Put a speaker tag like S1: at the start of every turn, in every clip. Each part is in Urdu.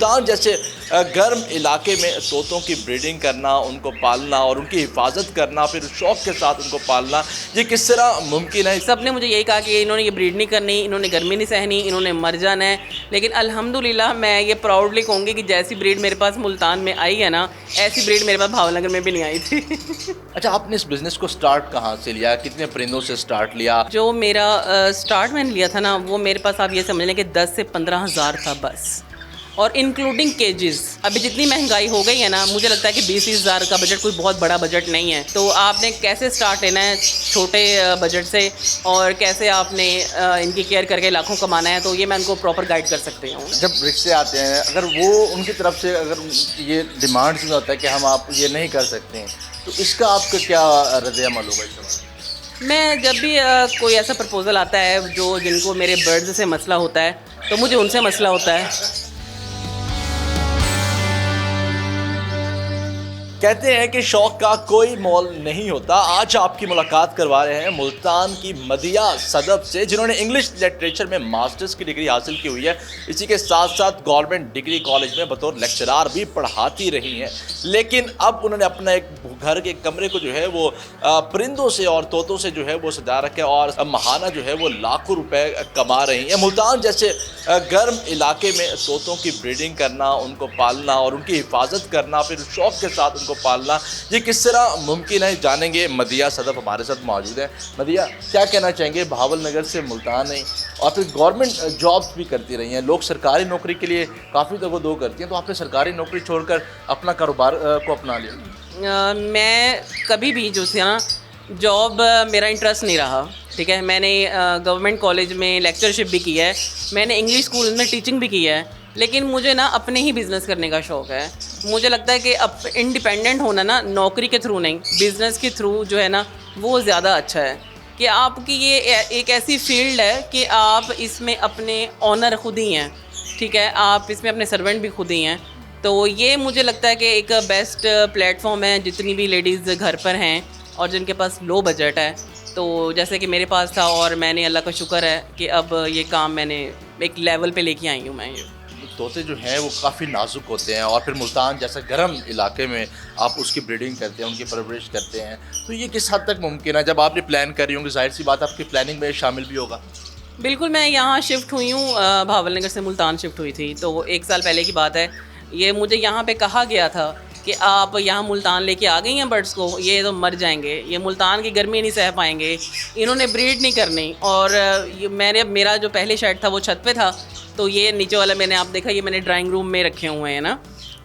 S1: ملتان جیسے گرم علاقے میں طوطوں کی بریڈنگ کرنا، ان کو پالنا اور ان کی حفاظت کرنا، پھر شوق کے ساتھ ان کو پالنا، یہ کس طرح ممکن ہے؟
S2: سب نے مجھے یہی کہا کہ انہوں نے یہ بریڈ نہیں کرنی، انہوں نے گرمی نہیں سہنی، انہوں نے مر جانا ہے، لیکن الحمدللہ میں یہ پراؤڈلی کہوں گی کہ جیسی بریڈ میرے پاس ملتان میں آئی ہے نا، ایسی بریڈ میرے پاس بھاول نگر میں بھی نہیں آئی تھی۔
S1: اچھا، آپ نے اس بزنس کو سٹارٹ کہاں سے لیا؟ کتنے پرندوں سے سٹارٹ لیا؟
S2: جو میرا سٹارٹ میں نے لیا تھا نا، وہ میرے پاس آپ یہ سمجھ لیں کہ 10 سے 15 ہزار تھا بس، اور انکلوڈنگ کیجز۔ ابھی جتنی مہنگائی ہو گئی ہے نا، مجھے لگتا ہے کہ 20-30 ہزار کا بجٹ کوئی بہت بڑا بجٹ نہیں ہے۔ تو آپ نے کیسے سٹارٹ لینا ہے چھوٹے بجٹ سے، اور کیسے آپ نے ان کی کیئر کر کے لاکھوں کمانا ہے، تو یہ میں ان کو پراپر گائیڈ کر سکتی ہوں۔
S1: جب رشتے آتے ہیں، اگر وہ ان کی طرف سے اگر یہ ڈیمانڈز میں ہوتا ہے کہ ہم آپ یہ نہیں کر سکتے ہیں، تو اس کا آپ کا کیا رد عمل ہوگا اس وقت؟
S2: میں جب بھی کوئی ایسا پرپوزل آتا ہے جن کو میرے برڈز سے مسئلہ ہوتا ہے، تو مجھے ان سے مسئلہ ہوتا ہے۔
S1: کہتے ہیں کہ شوق کا کوئی مول نہیں ہوتا۔ آج آپ کی ملاقات کروا رہے ہیں ملتان کی مدیہ صدف سے، جنہوں نے انگلش لٹریچر میں ماسٹرز کی ڈگری حاصل کی ہوئی ہے، اسی کے ساتھ ساتھ گورنمنٹ ڈگری کالج میں بطور لیکچرار بھی پڑھاتی رہی ہیں، لیکن اب انہوں نے اپنا ایک گھر کے کمرے کو جو ہے وہ پرندوں سے اور طوطوں سے جو ہے وہ سجا رکھا ہے، اور ماہانہ جو ہے وہ لاکھوں روپے کما رہی ہیں۔ ملتان جیسے گرم علاقے میں طوطوں کی بریڈنگ کرنا، ان کو پالنا اور ان کی حفاظت کرنا، پھر شوق کے ساتھ کو پالنا، یہ کس طرح ممکن ہے؟ جانیں گے۔ مدیہ صدف ہمارے ساتھ موجود ہیں۔ مدیہ، کیا کہنا چاہیں گے؟ بھاول نگر سے ملتان ہیں اور پھر گورنمنٹ جابس بھی کرتی رہی ہیں، لوگ سرکاری نوکری کے لیے کافی دو کرتی ہیں، تو آپ نے سرکاری نوکری چھوڑ کر اپنا کاروبار کو اپنا لیا؟
S2: میں کبھی بھی جو تھا نا، جاب میرا انٹرسٹ نہیں رہا، ٹھیک ہے۔ میں نے گورنمنٹ کالج میں لیکچرشپ بھی کی ہے، میں نے انگلش اسکول میں ٹیچنگ بھی کی ہے، لیکن مجھے نا اپنے ہی بزنس کرنے کا شوق ہے۔ مجھے لگتا ہے کہ اب انڈیپینڈنٹ ہونا نا، نوکری کے تھرو نہیں، بزنس کے تھرو جو ہے نا، وہ زیادہ اچھا ہے۔ کہ آپ کی یہ ایک ایسی فیلڈ ہے کہ آپ اس میں اپنے آنر خود ہی ہیں، ٹھیک ہے، آپ اس میں اپنے سرونٹ بھی خود ہی ہیں۔ تو یہ مجھے لگتا ہے کہ ایک بیسٹ پلیٹ فارم ہے، جتنی بھی لیڈیز گھر پر ہیں اور جن کے پاس لو بجٹ ہے، تو جیسے کہ میرے پاس تھا، اور میں نے اللہ کا شکر ہے کہ اب یہ کام میں نے ایک لیول پہ لے کے آئی ہوں میں۔
S1: طوطے جو ہیں وہ کافی نازک ہوتے ہیں، اور پھر ملتان جیسا گرم علاقے میں آپ اس کی بریڈنگ کرتے ہیں، ان کی پرورش کرتے ہیں، تو یہ کس حد تک ممکن ہے؟ جب آپ نے پلان کر رہی ہوں گی، ظاہر سی بات آپ کی پلاننگ میں شامل بھی ہوگا۔
S2: بالکل، میں یہاں شفٹ ہوئی ہوں، بھاول نگر سے ملتان شفٹ ہوئی تھی، تو 1 سال پہلے کی بات ہے۔ یہ مجھے یہاں پہ کہا گیا تھا کہ آپ یہاں ملتان لے کے آ گئی ہیں برڈس کو، یہ تو مر جائیں گے، یہ ملتان کی گرمی نہیں سہ پائیں گے، انہوں نے بریڈ نہیں کرنی۔ اور میرا جو پہلے شیڈ تھا وہ چھت پہ تھا، تو یہ نیچے والا میں نے آپ دیکھا، یہ میں نے ڈرائنگ روم میں رکھے ہوئے ہیں نا،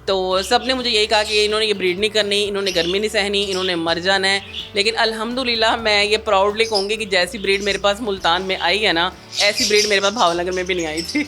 S2: تو سب نے مجھے یہی کہا کہ انہوں نے یہ بریڈ نہیں کرنی، انہوں نے گرمی نہیں سہنی، انہوں نے مر جانا ہے، لیکن الحمدللہ میں یہ پراؤڈلی کہوں گی کہ جیسی بریڈ میرے پاس ملتان میں آئی ہے نا، ایسی بریڈ میرے پاس بھاول نگر میں بھی نہیں آئی تھی۔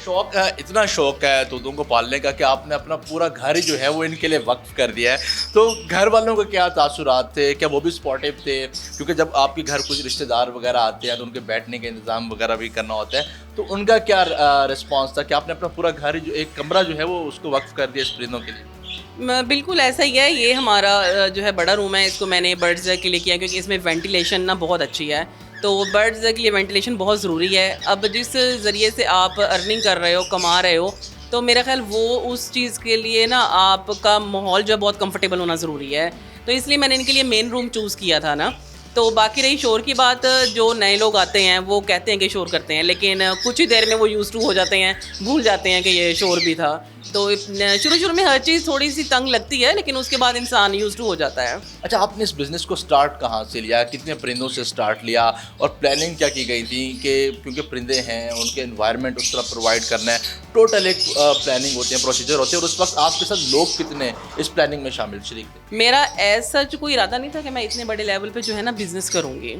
S1: شوق ہے، اتنا شوق ہے طوطوں کو پالنے کا کہ آپ نے اپنا پورا گھر ہی جو ہے وہ ان کے لیے وقف کر دیا ہے، تو گھر والوں کا کیا تاثرات تھے؟ کیا وہ بھی سپورٹیو تھے؟ کیونکہ جب آپ کے گھر کچھ رشتہ دار وغیرہ آتے ہیں تو ان کے بیٹھنے کا انتظام وغیرہ بھی کرنا ہوتا ہے، تو ان کا کیا رسپانس تھا کہ آپ نے اپنا پورا گھر جو ایک کمرہ جو ہے وہ اس کو وقف کر دیا اس پرندوں کے لیے؟
S2: بالکل ایسا ہی ہے، یہ ہمارا جو ہے بڑا روم ہے، اس کو میں نے برڈز کے لیے کیا کیونکہ اس میں وینٹیلیشن نا بہت اچھی ہے، تو برڈز کے لیے وینٹیلیشن بہت ضروری ہے۔ اب جس ذریعے سے آپ ارننگ کر رہے ہو، کما رہے ہو، تو میرا خیال وہ اس چیز کے لیے نا آپ کا ماحول جو ہے بہت کمفرٹیبل ہونا ضروری ہے، تو اس لیے میں نے ان کے لیے مین روم چوز کیا تھا نا۔ تو باقی رہی شور کی بات، جو نئے لوگ آتے ہیں وہ کہتے ہیں کہ شور کرتے ہیں، لیکن کچھ ہی دیر میں وہ یوز ٹو ہو جاتے ہیں، بھول جاتے ہیں کہ یہ شور بھی تھا۔ تو شروع میں ہر چیز تھوڑی سی تنگ لگتی ہے، لیکن اس کے بعد انسان یوز ٹو ہو جاتا ہے۔
S1: اچھا، آپ نے اس بزنس کو سٹارٹ کہاں سے لیا؟ کتنے پرندوں سے سٹارٹ لیا؟ اور پلاننگ کیا کی گئی تھی کہ کیونکہ پرندے ہیں، ان کے انوائرمنٹ اس طرح پرووائڈ کرنا ہے، ٹوٹل ایک پلاننگ ہوتی ہے، پروسیجر ہوتے ہیں، اور اس وقت آپ کے ساتھ لوگ کتنے اس پلاننگ میں شامل شریک تھے؟
S2: میرا ایز سچ کوئی ارادہ نہیں تھا کہ میں اتنے بڑے لیول پہ جو ہے نا بزنس کروں گی۔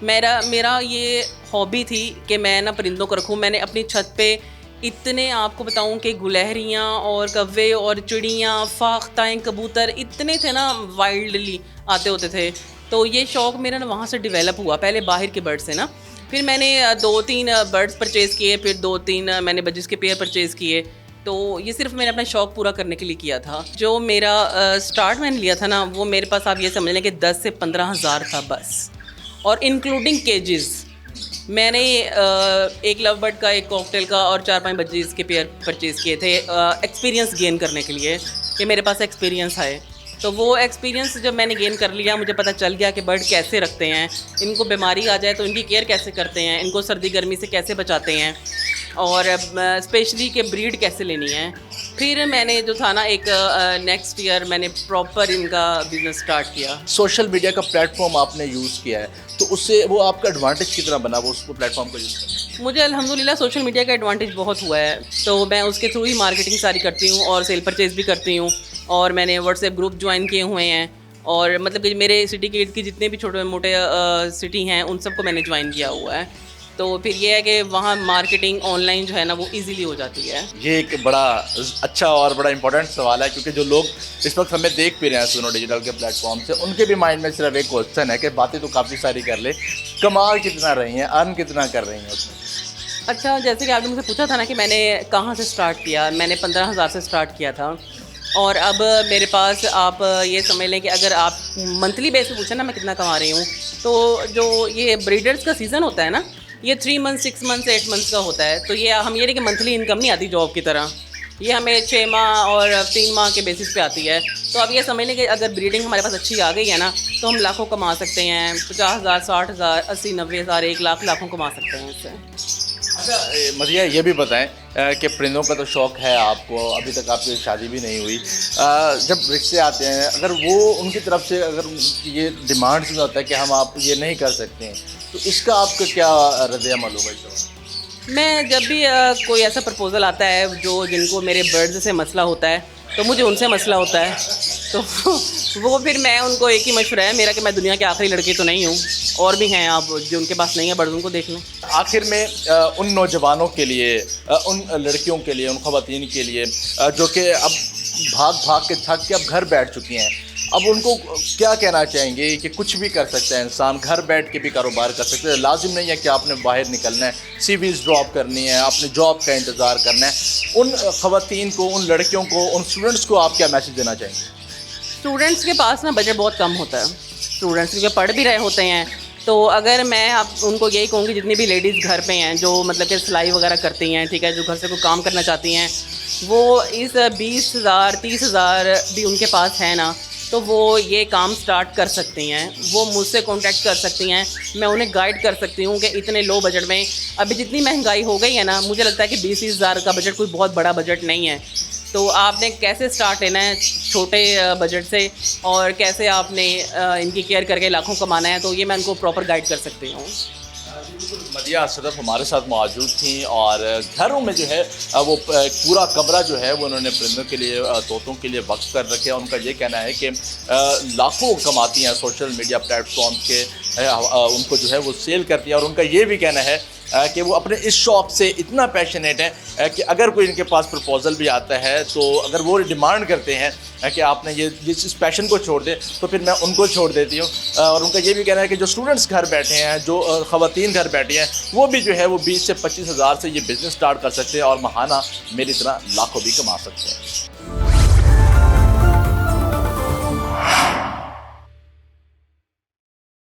S2: میرا یہ ہابی تھی کہ میں نا پرندوں کو رکھوں۔ میں نے اپنی چھت پہ اتنے، آپ کو بتاؤں کہ گلہریاں اور کوے اور چڑیاں، فاختائیں، کبوتر اتنے تھے نا، وائلڈلی آتے ہوتے تھے، تو یہ شوق میرا نا وہاں سے ڈیولپ ہوا، پہلے باہر کے برڈ سے نا، پھر میں نے 2-3 برڈس پرچیز کیے، پھر 2-3 میں نے بجز کے پیئر پرچیز کیے، تو یہ صرف میں نے اپنا شوق پورا کرنے کے لیے کیا تھا۔ جو میرا سٹارٹ میں نے لیا تھا نا، وہ میرے پاس آپ یہ سمجھ لیں کہ 10 سے 15 ہزار تھا بس، اور انکلوڈنگ کیجز۔ میں نے ایک لو برڈ کا، ایک کاکٹیل کا اور 4-5 بجیز کے پیئر پرچیز کیے تھے ایکسپیرینس گین کرنے کے لیے، کہ میرے پاس ایکسپیرینس ہے. تو وہ ایکسپیرینس جب میں نے گین کر لیا، مجھے پتہ چل گیا کہ برڈ کیسے رکھتے ہیں، ان کو بیماری آ جائے تو ان کی کیئر کیسے کرتے ہیں، ان کو سردی گرمی سے کیسے بچاتے ہیں، اور اسپیشلی کہ بریڈ کیسے لینی ہے. پھر میں نے جو تھا نا ایک نیکسٹ ایئر میں نے پراپر ان کا بزنس اسٹارٹ کیا.
S1: سوشل میڈیا کا پلیٹ فارم آپ نے یوز کیا ہے تو اس سے وہ آپ کا ایڈوانٹیج کتنا بنا وہ اس کو پلیٹ فارم کو یوز کریں؟
S2: مجھے الحمدللہ سوشل میڈیا کا ایڈوانٹیج بہت ہوا ہے، تو میں اس کے تھرو ہی مارکیٹنگ ساری کرتی ہوں اور سیل پرچیز بھی کرتی ہوں. اور میں نے واٹس ایپ گروپ جوائن کیے ہوئے ہیں، اور مطلب کہ میرے سٹی کے ارد کی جتنے بھی چھوٹے موٹے سٹی ہیں ان سب کو میں نے جوائن کیا ہوا ہے. تو پھر یہ ہے کہ وہاں مارکیٹنگ آن لائن جو ہے نا وہ ایزیلی ہو جاتی ہے.
S1: یہ ایک بڑا اچھا اور بڑا امپورٹنٹ سوال ہے، کیونکہ جو لوگ اس وقت ہمیں دیکھ بھی رہے ہیں سونو ڈیجیٹل کے پلیٹ فارم سے، ان کے بھی مائنڈ میں صرف ایک کوشچن ہے کہ باتیں تو کافی ساری کر لے، کمال کتنا رہی ہیں، ارن کتنا کر رہی ہیں اس میں؟
S2: اچھا، جیسے کہ آپ نے مجھ سے پوچھا تھا نا کہ میں نے کہاں سے اسٹارٹ کیا، میں نے 15,000 سے اسٹارٹ کیا تھا، اور اب میرے پاس آپ یہ سمجھ لیں کہ اگر آپ منتھلی بیس پہ پوچھیں نا میں کتنا کما رہی ہوں، تو جو یہ بریڈرز کا سیزن ہوتا ہے نا، یہ 3 منتھ 6 منتھ 8 منتھ کا ہوتا ہے. تو یہ ہم یہ نہیں کہ منتھلی انکم نہیں آتی جاب کی طرح، یہ ہمیں 6 ماہ اور 3 ماہ کے بیسس پہ آتی ہے. تو اب یہ سمجھ لیں کہ اگر بریڈنگ ہمارے پاس اچھی آ گئی ہے نا تو ہم لاکھوں کما سکتے ہیں، 50,000 60,000 80 90 ہزار 1 لاکھ لاکھوں کما سکتے ہیں اس سے.
S1: اچھا مدیحہ، یہ بھی بتائیں کہ پرندوں کا تو شوق ہے آپ کو، ابھی تک آپ کی شادی بھی نہیں ہوئی، جب رشتے آتے ہیں اگر وہ ان کی طرف سے اگر یہ ڈیمانڈس میں ہوتا ہے کہ ہم آپ یہ نہیں کر سکتے ہیں، تو اس کا آپ کا کیا رد عمل ہوگا اس وقت؟
S2: میں جب بھی کوئی ایسا پرپوزل آتا ہے جن کو میرے برڈز سے مسئلہ ہوتا ہے تو مجھے ان سے مسئلہ ہوتا ہے، تو وہ پھر میں ان کو ایک ہی مشورہ ہے میرا کہ میں دنیا کی آخری لڑکی تو نہیں ہوں، اور بھی ہیں آپ جو ان کے پاس نہیں ہے برڈز، ان کو دیکھ لیں.
S1: آخر میں ان نوجوانوں کے لیے، ان لڑکیوں کے لیے، ان خواتین کے لیے جو کہ اب بھاگ کے تھک کے اب گھر بیٹھ چکی ہیں، اب ان کو کیا کہنا چاہیں گے کہ کچھ بھی کر سکتا ہے انسان، گھر بیٹھ کے بھی کاروبار کر سکتا ہے، لازم نہیں ہے کہ آپ نے باہر نکلنا ہے، سی ویز ڈراپ کرنی ہے، اپنے جاب کا انتظار کرنا ہے. ان خواتین کو، ان لڑکیوں کو، ان اسٹوڈنٹس کو آپ کیا میسج دینا چاہیں گے؟
S2: اسٹوڈنٹس کے پاس نا بجٹ بہت کم ہوتا ہے، اسٹوڈنٹس کیونکہ پڑھ بھی رہے ہوتے ہیں. تو اگر میں ان کو یہی کہوں گی جتنی بھی لیڈیز گھر پہ ہیں جو مطلب کہ سلائی وغیرہ کرتی ہیں، ٹھیک ہے، جو گھر سے کوئی کام کرنا چاہتی ہیں، وہ اس 20,000 30,000 بھی ان کے پاس ہے نا تو وہ یہ کام سٹارٹ کر سکتی ہیں. وہ مجھ سے کانٹیکٹ کر سکتی ہیں، میں انہیں گائیڈ کر سکتی ہوں کہ اتنے لو بجٹ میں، ابھی جتنی مہنگائی ہو گئی ہے نا مجھے لگتا ہے کہ 20,000 کا بجٹ کوئی بہت بڑا بجٹ نہیں ہے. تو آپ نے کیسے سٹارٹ لینا ہے چھوٹے بجٹ سے، اور کیسے آپ نے ان کی کیئر کر کے لاکھوں کمانا ہے، تو یہ میں ان کو پراپر گائیڈ کر سکتی ہوں.
S1: مدیحہ صدف ہمارے ساتھ موجود تھیں، اور گھروں میں جو ہے وہ پورا کمرہ جو ہے وہ انہوں نے پرندوں کے لیے، طوطوں کے لیے وقف کر رکھے. ان کا یہ کہنا ہے کہ لاکھوں کماتی ہیں سوشل میڈیا پلیٹ فارم کے، ان کو جو ہے وہ سیل کرتی ہیں، اور ان کا یہ بھی کہنا ہے کہ وہ اپنے اس شوق سے اتنا پیشنیٹ ہیں کہ اگر کوئی ان کے پاس پرپوزل بھی آتا ہے تو اگر وہ ڈیمانڈ کرتے ہیں کہ آپ نے یہ اس پیشن کو چھوڑ دیں تو پھر میں ان کو چھوڑ دیتی ہوں. اور ان کا یہ بھی کہنا ہے کہ جو اسٹوڈنٹس گھر بیٹھے ہیں، جو خواتین گھر بیٹھی ہیں، وہ بھی جو ہے وہ 20 سے 25 ہزار سے یہ بزنس سٹارٹ کر سکتے ہیں اور ماہانہ میری طرح لاکھوں بھی کما سکتے ہیں.